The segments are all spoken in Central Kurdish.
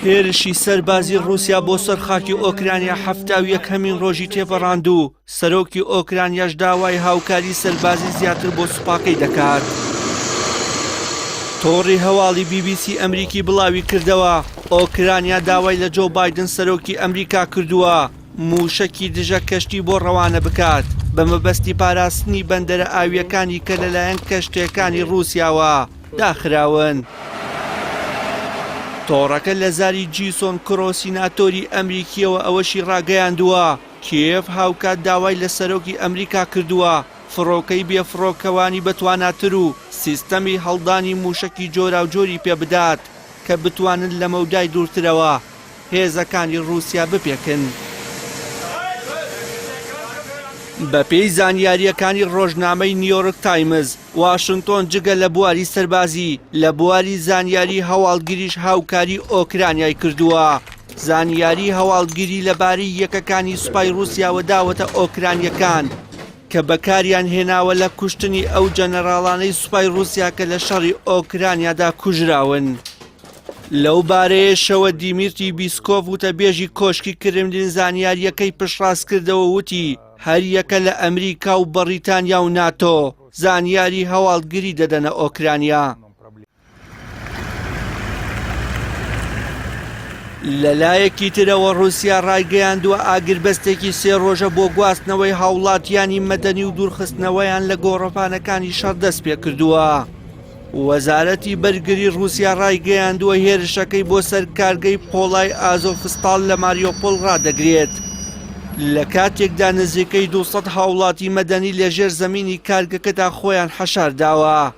هێرشی سەربازی رووسیا بۆ سەرخاکی ئۆکرانیا هەفتاو یەکەمین ڕۆژی تێپەڕاند و سەرۆکی ئۆکرانیاش داوای هاوکاری سەربازی زیاتر بۆ سوپاکەی دەکات. تۆڕی هەواڵی BBC ئەمریکی بڵاوی کردەوە ئۆکرانیا داوای لە جۆ بایدن سەرۆکی ئەمریکا کردووە موشەکی دژە کەشتی بۆ ڕەوانە بکات بە مەبەستی پاراستنی بەندەرە ئاویەکانی کە لەلایەن کەشتیەکانی رووسیاوە داخراون. تۆڕەکە لە زاری جیسۆن کڕۆسیناتۆری ئەمریکیەوە ئەوەشی ڕاگەیاندووە کیێف هاوکات داوای لە سەرۆکی ئەمریکا کردووە فڕۆکەی بێفڕۆکەوانی بەتواناتر و سیستەمی هەڵدانی موشکی جۆرا و جۆری پێ بدات کە بتوانن لە مەودای دوورترەوە هێزەکانی رووسیا بپێکن. بە پێی زانیاریەکانی ڕۆژنامەی نیویۆرک تایمز واشنگتۆن جگە لە بواری سەربازی لە بواری زانیاری هەواڵگیریش هاوکاری ئۆکرانیای کردووە. زانیاری هەواڵگیری لەبارەی یەکەکانی سوپای رووسیاوە داوەتە ئۆکرانیەکان کە بەکاریان هێناوە لە کوشتنی ئەو جەنەراڵانەی سوپای رووسیا کە لە شەڕی ئۆکرانیادا کوژراون. لەو بارەیەشەوە دیمیتری بیسکۆڤ وتەبێژی کۆشکی کرملین زانیاریەکەی پشتڕاست کردەوە وتی هەر یەکە لە ئەمریکا و بەریتانیا و ناتۆ زانیاری هەواڵگیری دەدەنە ئۆکرانیا. لەلایەکی ترەوە رووسیا ڕایگەیاندووە ئاگربەستێکی سێ ڕۆژە بۆ گواستنەوەی هاوڵاتیانی مەدەنی و دوورخستنەوەیان لە گۆڕەپانەکانی شەڕ دەست پێ کردووە. وەزارەتی بەرگری رووسیا ڕایگەیاندووە هێرشەکەی بۆ سەر کارگەی پۆڵای ئازۆفستاڵ لە ماریۆپۆڵ ڕادەگرێت لە کاتێکدا نزیکەی 200 هاوڵاتی مەدەنی لەژێر زەمینی کارگەکەدا خۆیان حەشارداوە.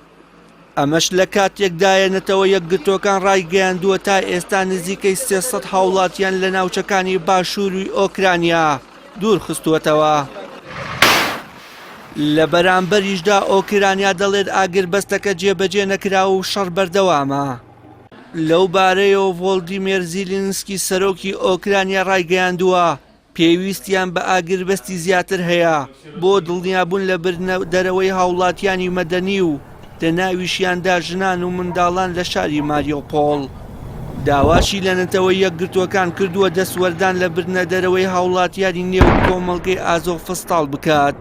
ئەمەش لە کاتێکدایەنێتەوە یەکگرتوەکان ڕایگەیاندووە تا ئێستا نزیکەی 300 هاوڵاتیان لە ناوچەکانی باشووری ئۆکرانیا دوور خستووەتەوە. لە بەرامبەریشدا ئۆکرانیا دەڵێت ئاگربەستەکە جێبەجێ نەکراوە و شەڕ بەردەوامە. لەو بارەیەوە ڤۆڵدیمێر زیلینسکی سەرۆکی ئۆکرانیا ڕایگەیاندووە پێویستیان بە ئاگربەستی زیاتر هەیە بۆ دڵنیابوون لە بردنەدەرەوەی هاوڵاتیانی مەدەنی و لەناویشیاندا ژنان و منداڵان لە شاری ماریۆپۆڵ. داواشی لە نەتەوەی یەکگرتوەکان کردووە دەسوەردان لە بردنەدەرەوەی هاوڵاتیانی نێو کۆمەڵگەی ئازۆفستاڵ بکات.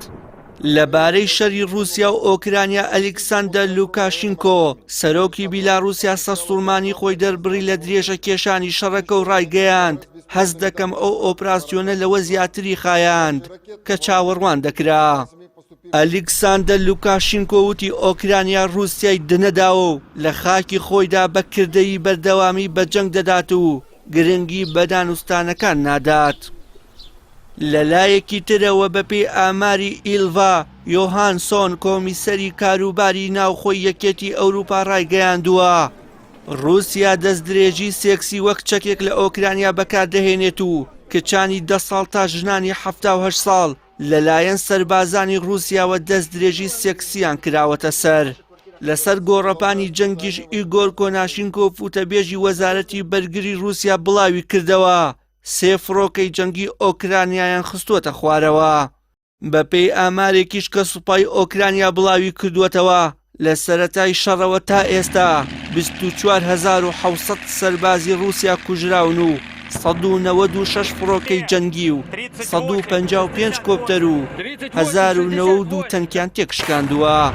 لەبارەی شەری رووسیا و ئۆکرانیا ئەلێکساندەر لوکاشینکۆ سەرۆکی بیلاڕووسیا سەسوڵمانی خۆی دەربڕی لە درێژە کێشانی شەڕەکە و ڕایگەیاند هەز دەکەم ئەو ئۆپراسیۆنە لەوە زیاتری خایاند کە چاوەڕوان دەکرا. ئەلێکساندەر لوکاشینکۆ وتی ئۆکرانیا رووسیای دنەداوە و لە خاکی خۆیدا بە کردەی بەردەوامی بە جەنگ دەدات و گرنگی بە دانوستانەکان نادات. لەلایەکی ترەوە بەپێی ئاماری ئیلڤا یۆهانسۆن کۆمیسەری کاروباری ناوخۆی یەکێتی ئەوروپا ڕایگەیاندووە رووسیا دەستدرێژی سێکسی وەک چەکێک لە ئۆکرانیا بەکاردەهێنێت و کچانی 10 ساڵ تا ژنانی 78 ساڵ لەلایەن سەربازانی رووسیاوە دەستدرێژی سێکسیان کراوەتە سەر. لەسەر گۆڕەپانی جەنگیش ئیگۆر کۆناشینکۆف وتەبێژی وەزارەتی بەرگری رووسیا بڵاوی کردەوە 3 فڕۆکەی جەنگی ئۆکرانیایان خستووەتە خوارەوە. بەپێی ئامارێکیش کە سوپای ئۆکرانیا بڵاوی کردووەتەوە لە سەرەتای شەڕەوە تا ئێستا 24,700 سەربازی رووسیا کوژراون و 196 فڕۆکەی جەنگی و 155 کۆپتەر و 1092 تەنکیان تێکشکاندووە.